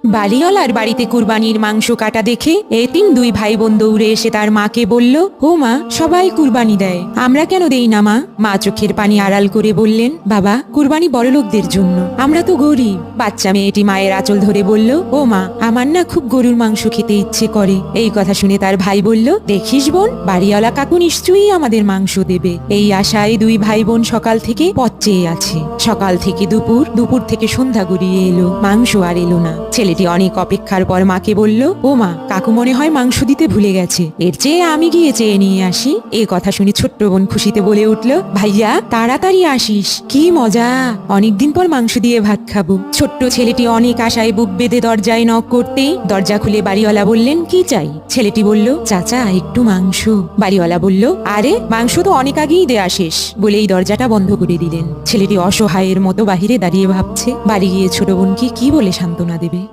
বাড়িওয়ালার বাড়িতে কুরবানির মাংস কাটা দেখে এতিম দুই ভাই বোন দৌড়ে এসে তার মাকে বলল, ও মা, সবাই কুরবানি দেয়, আমরা কেন দেই না মা? মা চোখের পানি আড়াল করে বললেন, বাবা, কুরবানি বড়লোকদের জন্য, আমরা তো গরিব। বাচ্চা মেয়েটি মায়ের আঁচল ধরে বলল, ও মা, আমার না খুব গরুর মাংস খেতে ইচ্ছে করে। এই কথা শুনে তার ভাই বলল, দেখিস বোন, বাড়িওয়ালা কাকু নিশ্চয়ই আমাদের মাংস দেবে। এই আশায় দুই ভাই বোন সকাল থেকে পথ চেয়ে আছে। সকাল থেকে দুপুর, দুপুর থেকে সন্ধ্যা গড়িয়ে এলো, মাংস আর এলো না। ছেলেটি অনেক অপেক্ষার পর মাকে বলল, ও মা, কাকু মনে হয় মাংস দিতে ভুলে গেছে, এর চেয়ে আমি গিয়ে চেয়ে নিয়ে আসি। এই কথা শুনে ছোট্ট বোন খুশিতে বলে উঠল, ভাইয়া, তাড়াতাড়ি আসিস, কি মজা, অনেকদিন পর মাংস দিয়ে ভাত খাবো। ছোট্ট ছেলেটি অনেক আশায় বুক বেঁধে দরজায় নক করতেই দরজা খুলে বাড়িওয়ালা বললেন, কি চাই? ছেলেটি বলল, চাচা, একটু মাংস। বাড়িওয়ালা বলল, আরে, মাংস তো অনেক আগেই দেয়া শেষ, বলেই দরজাটা বন্ধ করে দিলেন। ছেলেটি অসহায়ের মতো বাহিরে দাঁড়িয়ে ভাবছে বাড়ি গিয়ে ছোট বোনকে কি বলে সান্ত্বনা দেবে।